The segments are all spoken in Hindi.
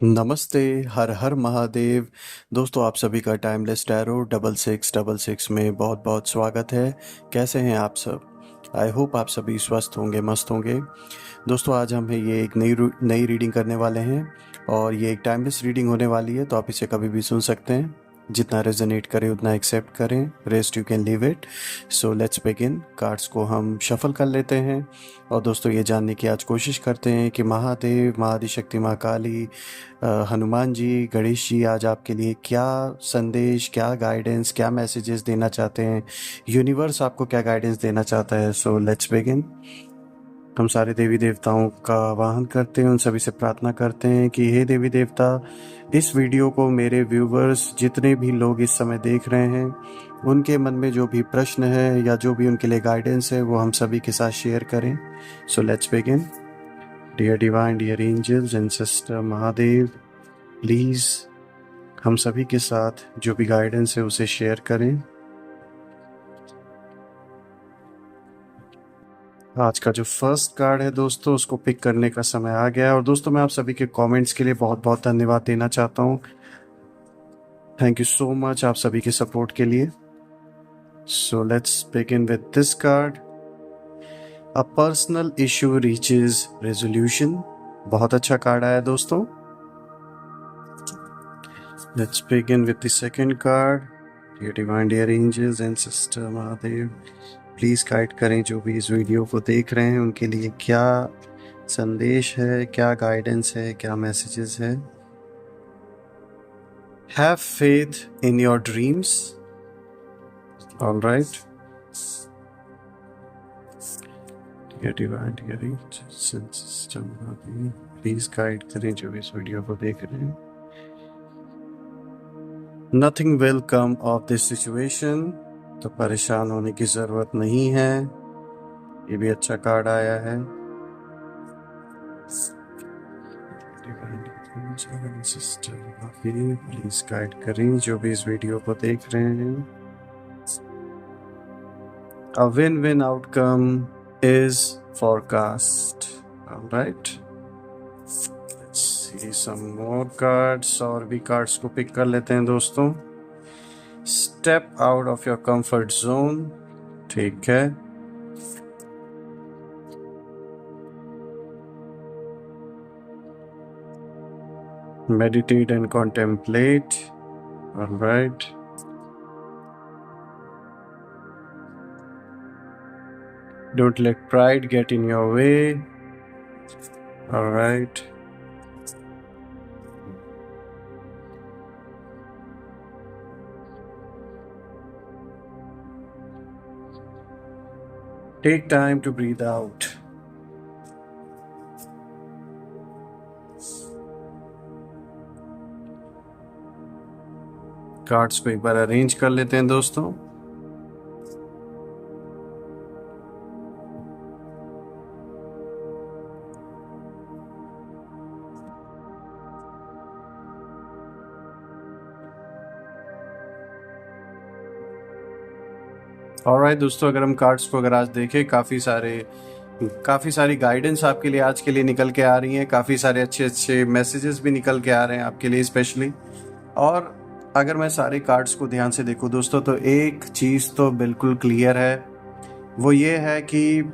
नमस्ते, हर हर महादेव। दोस्तों आप सभी का टाइमलेस टैरो 6666 में बहुत बहुत स्वागत है। कैसे हैं आप सब? आई होप आप सभी स्वस्थ होंगे, मस्त होंगे। दोस्तों आज हम ये एक नई रीडिंग करने वाले हैं और ये एक टाइमलेस रीडिंग होने वाली है, तो आप इसे कभी भी सुन सकते हैं। जितना रेजोनेट करे उतना एक्सेप्ट करें, rest you can leave it. So let's begin. Cards को हम शफल कर लेते हैं और दोस्तों ये जानने की आज कोशिश करते हैं कि महादेव, महाआदिशक्ति, माँ काली, हनुमान जी, गणेश जी आज आपके लिए क्या संदेश, क्या गाइडेंस, क्या मैसेजेस देना चाहते हैं, यूनिवर्स आपको क्या गाइडेंस देना चाहता है। सो लेट्स बिगिन। हम सारे देवी देवताओं का आवाहन करते हैं, उन सभी से प्रार्थना करते हैं कि हे देवी देवता, इस वीडियो को मेरे व्यूवर्स जितने भी लोग इस समय देख रहे हैं, उनके मन में जो भी प्रश्न है या जो भी उनके लिए गाइडेंस है वो हम सभी के साथ शेयर करें। So let's begin. Dear divine, dear angels and sister Mahadev, please हम सभी के साथ जो भी गाइडेंस है उसे शेयर करें। आज का जो फर्स्ट कार्ड है दोस्तों, उसको पिक करने का समय आ गया है और दोस्तों मैं आप सभी के कमेंट्स के लिए बहुत बहुत धन्यवाद देना चाहता हूँ। थैंक यू सो मच आप सभी के सपोर्ट के लिए। So let's begin with this card. A personal issue reaches resolution. बहुत अच्छा कार्ड आया दोस्तों। Let's begin with the second card. Dear divine, dear angels and sister Mahadev, please guide करें जो भी इस वीडियो को देख रहे हैं उनके लिए क्या संदेश है, क्या गाइडेंस है, क्या मैसेजेस है। Have faith in your dreams. Alright. Dear divine, dear angels and sister Mahadev, please guide करें जो भी इस वीडियो को देख रहे हैं। Nothing will come of this situation. तो परेशान होने की ज़रूरत नहीं है। ये भी अच्छा कार्ड आया है। प्लीज गाइड करें जो भी इस वीडियो को देख रहे हैं। A win-win outcome is forecast. All right. Let's see some more cards। और भी कार्ड्स को पिक कर लेते हैं दोस्तों। Step out of your comfort zone। ठीक है। Meditate and contemplate। All right. Don't let pride get in your way। All right. Take time to breathe out। Cards को एक बार अरेंज कर लेते हैं दोस्तों। ऑलराइट दोस्तों, अगर हम कार्ड्स को अगर आज देखें, काफ़ी सारी गाइडेंस आपके लिए आज के लिए निकल के आ रही हैं। काफ़ी सारे अच्छे अच्छे मैसेजेस भी निकल के आ रहे हैं आपके लिए स्पेशली। और अगर मैं सारे कार्ड्स को ध्यान से देखूं दोस्तों, तो एक चीज़ तो बिल्कुल क्लियर है, वो ये है कि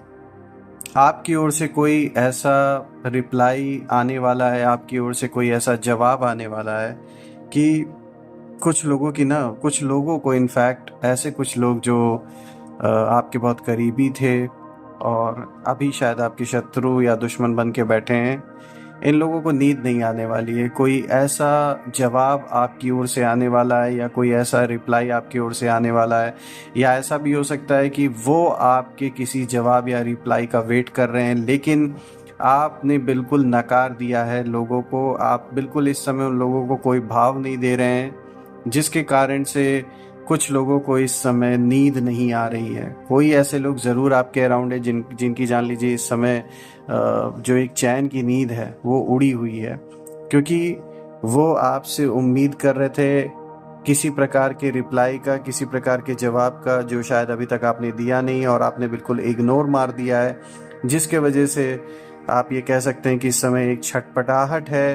आपकी ओर से कोई ऐसा रिप्लाई आने वाला है, आपकी ओर से कोई ऐसा जवाब आने वाला है कि कुछ लोगों को इनफैक्ट ऐसे कुछ लोग जो आपके बहुत करीबी थे और अभी शायद आपके शत्रु या दुश्मन बन के बैठे हैं, इन लोगों को नींद नहीं आने वाली है। कोई ऐसा जवाब आपकी ओर से आने वाला है या कोई ऐसा रिप्लाई आपकी ओर से आने वाला है, या ऐसा भी हो सकता है कि वो आपके किसी जवाब या रिप्लाई का वेट कर रहे हैं, लेकिन आपने बिल्कुल नकार दिया है लोगों को। आप बिल्कुल इस समय उन लोगों को कोई भाव नहीं दे रहे हैं, जिसके कारण से कुछ लोगों को इस समय नींद नहीं आ रही है। कोई ऐसे लोग ज़रूर आपके अराउंड है जिनकी जान लीजिए इस समय जो एक चैन की नींद है वो उड़ी हुई है, क्योंकि वो आपसे उम्मीद कर रहे थे किसी प्रकार के रिप्लाई का, किसी प्रकार के जवाब का, जो शायद अभी तक आपने दिया नहीं और आपने बिल्कुल इग्नोर मार दिया है, जिसके वजह से आप ये कह सकते हैं कि इस समय एक छटपटाहट है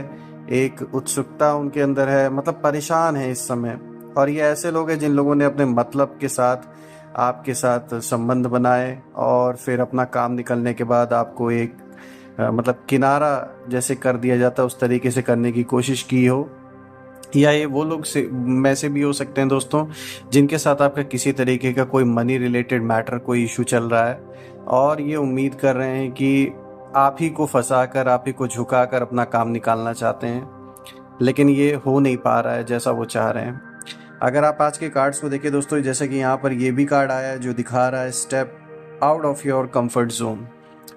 एक उत्सुकता उनके अंदर है, मतलब परेशान है इस समय। और ये ऐसे लोग हैं जिन लोगों ने अपने मतलब के साथ आपके साथ संबंध बनाए और फिर अपना काम निकलने के बाद आपको एक मतलब किनारा जैसे कर दिया जाता है उस तरीके से करने की कोशिश की हो। या ये वो लोग से में से भी हो सकते हैं दोस्तों, जिनके साथ आपका किसी तरीके का कोई मनी रिलेटेड मैटर, कोई इशू चल रहा है और ये उम्मीद कर रहे हैं कि आप ही को फंसा कर, आप ही को झुका कर अपना काम निकालना चाहते हैं, लेकिन ये हो नहीं पा रहा है जैसा वो चाह रहे हैं। अगर आप आज के कार्ड्स को देखें दोस्तों, जैसे कि यहाँ पर ये भी कार्ड आया है जो दिखा रहा है step out of your comfort zone.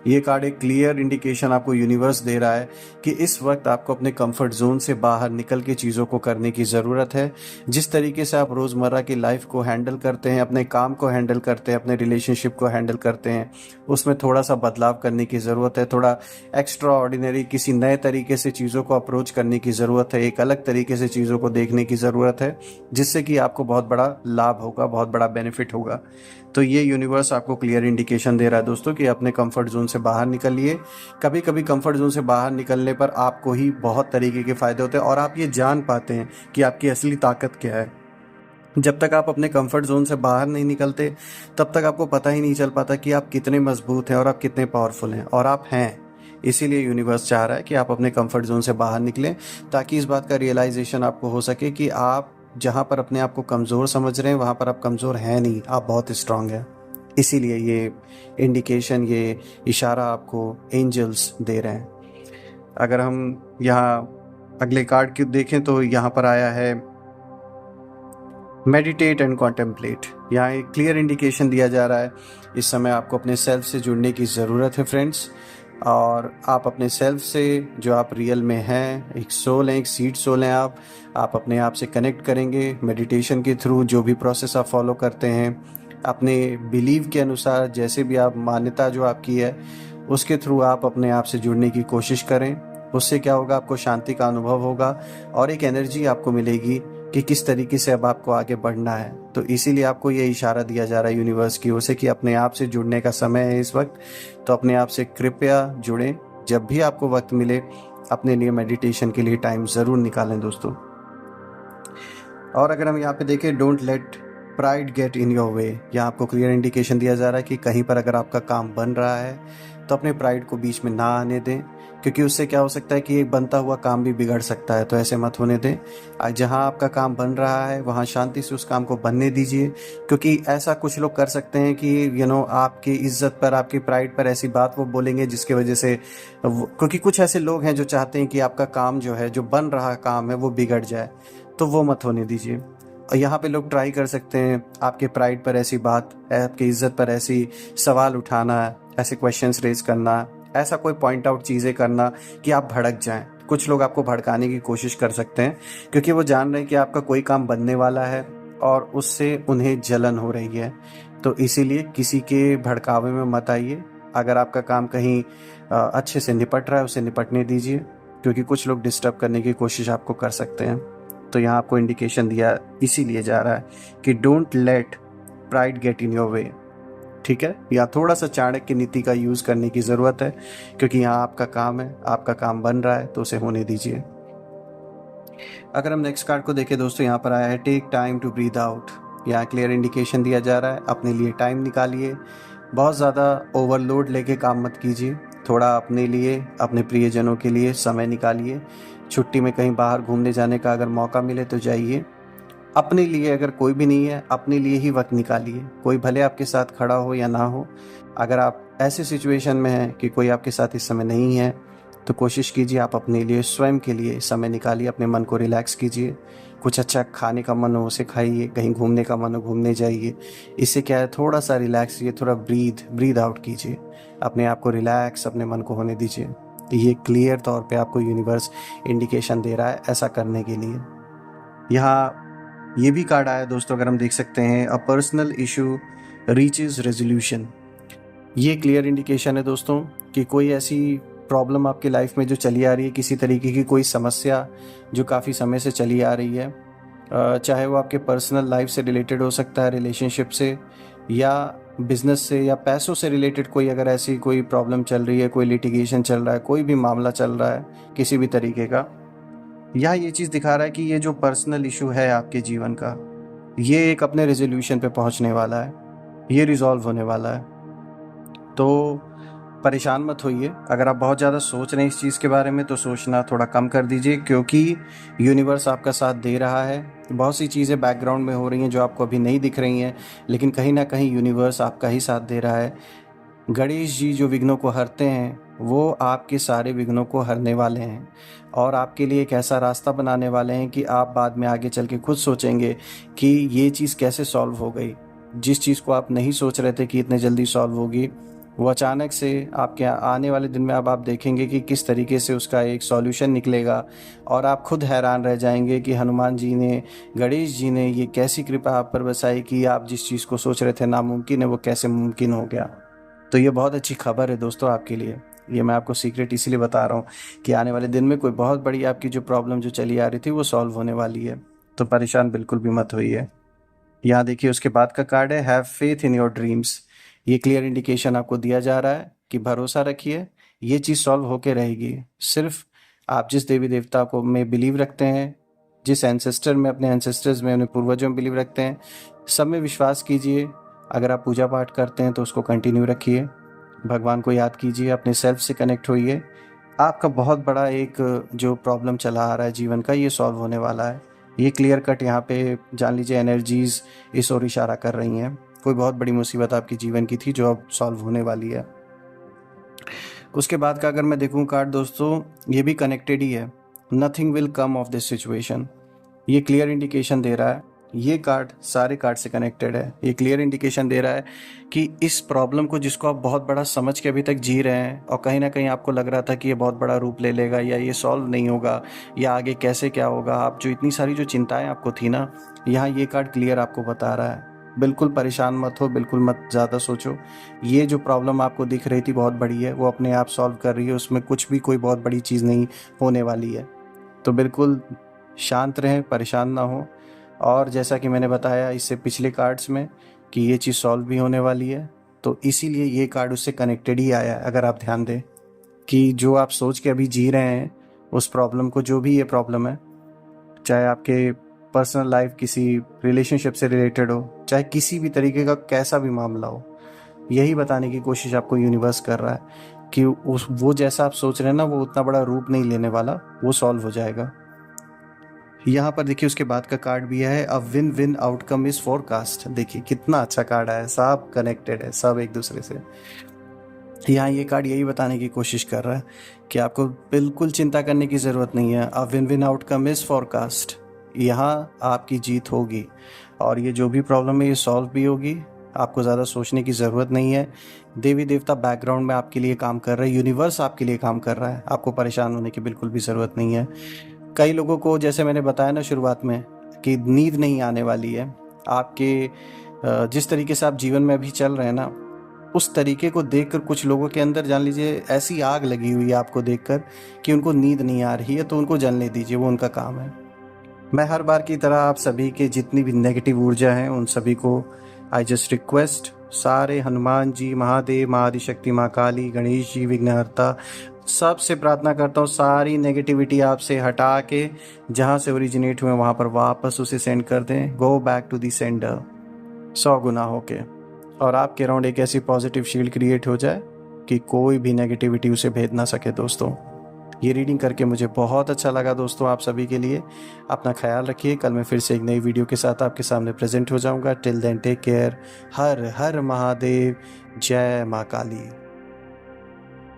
ये कार्ड एक क्लियर इंडिकेशन आपको यूनिवर्स दे रहा है कि इस वक्त आपको अपने कंफर्ट जोन से बाहर निकल के चीज़ों को करने की ज़रूरत है। जिस तरीके से आप रोज़मर्रा की लाइफ को हैंडल करते हैं, अपने काम को हैंडल करते हैं, अपने रिलेशनशिप को हैंडल करते हैं, उसमें थोड़ा सा बदलाव करने की ज़रूरत है। थोड़ा एक्स्ट्रा ऑर्डिनरी किसी नए तरीके से चीज़ों को अप्रोच करने की ज़रूरत है। एक अलग तरीके से चीज़ों को देखने की ज़रूरत है, जिससे कि आपको बहुत बड़ा लाभ होगा, बहुत बड़ा बेनिफिट होगा। तो ये यूनिवर्स आपको क्लियर इंडिकेशन दे रहा है दोस्तों कि अपने कंफर्ट जोन से बाहर निकलिए। कभी कभी कंफर्ट जोन से बाहर निकलने पर आपको ही बहुत तरीके के फ़ायदे होते हैं और आप ये जान पाते हैं कि आपकी असली ताकत क्या है। जब तक आप अपने कंफर्ट जोन से बाहर नहीं निकलते, तब तक आपको पता ही नहीं चल पाता कि आप कितने मजबूत हैं और आप कितने पावरफुल हैं, और आप हैं। इसीलिए यूनिवर्स चाह रहा है कि आप अपने कंफर्ट जोन से बाहर निकलें, ताकि इस बात का रियलाइजेशन आपको हो सके कि आप जहाँ पर अपने आप को कमज़ोर समझ रहे हैं वहाँ पर आप कमज़ोर हैं नहीं, आप बहुत स्ट्रांग हैं। इसीलिए ये इंडिकेशन, ये इशारा आपको एंजल्स दे रहे हैं। अगर हम यहाँ अगले कार्ड की देखें तो यहाँ पर आया है मेडिटेट एंड कॉन्टेम्पलेट। यहाँ एक क्लियर इंडिकेशन दिया जा रहा है इस समय आपको अपने सेल्फ से जुड़ने की ज़रूरत है फ्रेंड्स। और आप अपने सेल्फ से, जो आप रियल में हैं, एक सोल है, एक सीड सोल हैं आप अपने आप से कनेक्ट करेंगे मेडिटेशन के थ्रू। जो भी प्रोसेस आप फॉलो करते हैं अपने बिलीव के अनुसार, जैसे भी आप मान्यता जो आपकी है उसके थ्रू आप अपने आप से जुड़ने की कोशिश करें। उससे क्या होगा, आपको शांति का अनुभव होगा और एक एनर्जी आपको मिलेगी कि किस तरीके से अब आपको आगे बढ़ना है। तो इसीलिए आपको ये इशारा दिया जा रहा है यूनिवर्स की ओर से कि अपने आप से जुड़ने का समय है इस वक्त। तो अपने आप से कृपया जुड़ें। जब भी आपको वक्त मिले अपने लिए मेडिटेशन के लिए टाइम ज़रूर निकालें दोस्तों। और अगर हम यहाँ पे देखें, don't let pride get in your way. यहाँ आपको क्लियर इंडिकेशन दिया जा रहा है कि कहीं पर अगर आपका काम बन रहा है तो अपने प्राइड को बीच में ना आने दें, क्योंकि उससे क्या हो सकता है कि एक बनता हुआ काम भी बिगड़ सकता है। तो ऐसे मत होने दें। जहाँ आपका काम बन रहा है वहाँ शांति से उस काम को बनने दीजिए, क्योंकि ऐसा कुछ लोग कर सकते हैं कि आपकी इज्जत पर, आपकी प्राइड पर ऐसी बात वो बोलेंगे जिसकी वजह से क्योंकि कुछ ऐसे लोग हैं जो चाहते हैं कि आपका काम जो है, जो बन रहा काम है, वो बिगड़ जाए। तो वो मत होने दीजिए। और यहाँ पे लोग ट्राई कर सकते हैं आपके प्राइड पर ऐसी बात, आपकी इज्जत पर ऐसी सवाल उठाना, ऐसे क्वेश्चंस रेज करना, ऐसा कोई पॉइंट आउट चीज़ें करना कि आप भड़क जाएं। कुछ लोग आपको भड़काने की कोशिश कर सकते हैं, क्योंकि वो जान रहे हैं कि आपका कोई काम बनने वाला है और उससे उन्हें जलन हो रही है। तो इसीलिए किसी के भड़कावे में मत आइए। अगर आपका काम कहीं अच्छे से निपट रहा है उसे निपटने दीजिए, क्योंकि कुछ लोग डिस्टर्ब करने की कोशिश आपको कर सकते हैं। तो यहाँ आपको इंडिकेशन दिया इसीलिए जा रहा है कि don't let pride get in your way. ठीक है, यहाँ थोड़ा सा चाणक्य नीति का यूज़ करने की ज़रूरत है, क्योंकि यहाँ आपका काम है, आपका काम बन रहा है तो उसे होने दीजिए। अगर हम नेक्स्ट कार्ड को देखें दोस्तों, यहाँ पर आया है take time to breathe out. यहाँ क्लियर इंडिकेशन दिया जा रहा है अपने लिए टाइम निकालिए। बहुत ज़्यादा ओवरलोड लेके काम मत कीजिए। थोड़ा अपने लिए, अपने प्रियजनों के लिए समय निकालिए। छुट्टी में कहीं बाहर घूमने जाने का अगर मौका मिले तो जाइए। अपने लिए अगर कोई भी नहीं है, अपने लिए ही वक्त निकालिए। कोई भले आपके साथ खड़ा हो या ना हो, अगर आप ऐसे सिचुएशन में हैं कि कोई आपके साथ इस समय नहीं है, तो कोशिश कीजिए आप अपने लिए, स्वयं के लिए समय निकालिए। अपने मन को रिलैक्स कीजिए। कुछ अच्छा खाने का मन हो उसे खाइए, कहीं घूमने का मन हो घूमने जाइए। इससे क्या है, थोड़ा सा रिलैक्स, ये थोड़ा ब्रीद आउट कीजिए। अपने आप को रिलैक्स, अपने मन को होने दीजिए। ये क्लियर तौर पे आपको यूनिवर्स इंडिकेशन दे रहा है ऐसा करने के लिए। यहाँ ये भी कार्ड आया दोस्तों, अगर हम देख सकते हैं, अ पर्सनल इशू रीचेस रेजोल्यूशन। ये क्लियर इंडिकेशन है दोस्तों कि कोई ऐसी प्रॉब्लम आपकी लाइफ में जो चली आ रही है, किसी तरीके की कोई समस्या जो काफ़ी समय से चली आ रही है, चाहे वो आपके पर्सनल लाइफ से रिलेटेड हो सकता है, रिलेशनशिप से या बिजनेस से या पैसों से रिलेटेड, कोई अगर ऐसी कोई प्रॉब्लम चल रही है, कोई लिटिगेशन चल रहा है, कोई भी मामला चल रहा है किसी भी तरीके का, या ये चीज़ दिखा रहा है कि ये जो पर्सनल इशू है आपके जीवन का, ये एक अपने रेजोल्यूशन पे पहुंचने वाला है, ये रिजॉल्व होने वाला है। तो परेशान मत होइए। अगर आप बहुत ज़्यादा सोच रहे हैं इस चीज़ के बारे में तो सोचना थोड़ा कम कर दीजिए, क्योंकि यूनिवर्स आपका साथ दे रहा है। बहुत सी चीज़ें बैकग्राउंड में हो रही हैं जो आपको अभी नहीं दिख रही हैं, लेकिन कहीं ना कहीं यूनिवर्स आपका ही साथ दे रहा है। गणेश जी जो विघ्नों को हरते हैं वो आपके सारे विघ्नों को हरने वाले हैं और आपके लिए एक ऐसा रास्ता बनाने वाले हैं कि आप बाद में आगे चल के खुद सोचेंगे कि ये चीज़ कैसे सॉल्व हो गई। जिस चीज़ को आप नहीं सोच रहे थे कि इतने जल्दी सॉल्व होगी, वो अचानक से आपके आने वाले दिन में अब आप देखेंगे कि किस तरीके से उसका एक सॉल्यूशन निकलेगा और आप खुद हैरान रह जाएंगे कि हनुमान जी ने, गणेश जी ने ये कैसी कृपा आप पर बरसाई कि आप जिस चीज़ को सोच रहे थे नामुमकिन है वो कैसे मुमकिन हो गया। तो ये बहुत अच्छी खबर है दोस्तों आपके लिए। ये मैं आपको सीक्रेट इसीलिए बता रहा हूँ कि आने वाले दिन में कोई बहुत बड़ी आपकी जो प्रॉब्लम जो चली आ रही थी वो सॉल्व होने वाली है। तो परेशान बिल्कुल भी मत होइए। यहाँ देखिए उसके बाद का कार्ड है have faith in your dreams. ये क्लियर इंडिकेशन आपको दिया जा रहा है कि भरोसा रखिए, ये चीज़ सॉल्व होके रहेगी। सिर्फ आप जिस देवी देवता को में बिलीव रखते हैं, जिस एंसेस्टर में, अपने एंसेस्टर्स में, अपने पूर्वजों में बिलीव रखते हैं, सब में विश्वास कीजिए। अगर आप पूजा पाठ करते हैं तो उसको कंटिन्यू रखिए, भगवान को याद कीजिए, अपने सेल्फ से कनेक्ट होइए। आपका बहुत बड़ा एक जो प्रॉब्लम चला आ रहा है जीवन का, ये सॉल्व होने वाला है। ये क्लियर कट यहाँ पे जान लीजिए एनर्जीज इस ओर इशारा कर रही हैं। कोई बहुत बड़ी मुसीबत आपके जीवन की थी जो अब सॉल्व होने वाली है। उसके बाद का अगर मैं देखूँ कार्ड दोस्तों, ये भी कनेक्टेड ही है। Nothing will come of this situation, ये क्लियर इंडिकेशन दे रहा है। ये कार्ड सारे कार्ड से कनेक्टेड है। ये क्लियर इंडिकेशन दे रहा है कि इस प्रॉब्लम को जिसको आप बहुत बड़ा समझ के अभी तक जी रहे हैं और कहीं ना कहीं आपको लग रहा था कि ये बहुत बड़ा रूप ले लेगा या ये सॉल्व नहीं होगा या आगे कैसे क्या होगा, आप जो इतनी सारी जो चिंताएं आपको थी ना, यहाँ ये कार्ड क्लियर आपको बता रहा है। बिल्कुल परेशान मत हो, बिल्कुल मत ज़्यादा सोचो। ये जो प्रॉब्लम आपको दिख रही थी बहुत बड़ी है, वो अपने आप सॉल्व कर रही है। उसमें कुछ भी कोई बहुत बड़ी चीज़ नहीं होने वाली है। तो बिल्कुल शांत रहें, परेशान ना हो। और जैसा कि मैंने बताया इससे पिछले कार्ड्स में कि ये चीज़ सॉल्व भी होने वाली है, तो इसीलिए ये कार्ड उससे कनेक्टेड ही आया है। अगर आप ध्यान दें कि जो आप सोच के अभी जी रहे हैं उस प्रॉब्लम को, जो भी ये प्रॉब्लम है, चाहे आपके पर्सनल लाइफ किसी रिलेशनशिप से रिलेटेड हो, चाहे किसी भी तरीके का कैसा भी मामला हो, यही बताने की कोशिश आपको यूनिवर्स कर रहा है कि वो जैसा आप सोच रहे हैं ना, वो उतना बड़ा रूप नहीं लेने वाला, वो सॉल्व हो जाएगा। यहाँ पर देखिए उसके बाद का कार्ड भी है a win win outcome is forecast. देखिए कितना अच्छा कार्ड है, सब कनेक्टेड है, सब एक दूसरे से। यहाँ ये कार्ड यही बताने की कोशिश कर रहा है कि आपको बिल्कुल चिंता करने की ज़रूरत नहीं है। A win win outcome is forecast, यहाँ आपकी जीत होगी और ये जो भी प्रॉब्लम है ये सॉल्व भी होगी। आपको ज़्यादा सोचने की ज़रूरत नहीं है। देवी देवता बैकग्राउंड में आपके लिए काम कर रहे हैं, यूनिवर्स आपके लिए काम कर रहा है। आपको परेशान होने की बिल्कुल भी ज़रूरत नहीं है। कई लोगों को, जैसे मैंने बताया ना शुरुआत में, कि नींद नहीं आने वाली है। आपके जिस तरीके से आप जीवन में अभी चल रहे हैं ना, उस तरीके को देखकर कुछ लोगों के अंदर जान लीजिए ऐसी आग लगी हुई है आपको देखकर कि उनको नींद नहीं आ रही है, तो उनको जलने दीजिए, वो उनका काम है। मैं हर बार की तरह आप सभी के जितनी भी नेगेटिव ऊर्जा हैं उन सभी को आई जस्ट रिक्वेस्ट, सारे हनुमान जी, महादेव, महाआदिशक्ति, माँ काली, गणेश जी, विघ्नहर्ता, सबसे प्रार्थना करता हूँ सारी नेगेटिविटी आपसे हटा के जहाँ से ओरिजिनेट हुए वहाँ पर वापस उसे सेंड कर दें। Go back to the sender 100 गुना होके, और आपके अराउंड एक ऐसी पॉजिटिव शील्ड क्रिएट हो जाए कि कोई भी नेगेटिविटी उसे भेद ना सके। दोस्तों ये रीडिंग करके मुझे बहुत अच्छा लगा दोस्तों। आप सभी के लिए अपना ख्याल रखिए। कल मैं फिर से एक नई वीडियो के साथ आपके सामने प्रेजेंट हो जाऊंगा। Till then take care. हर हर महादेव। जय माँ काली।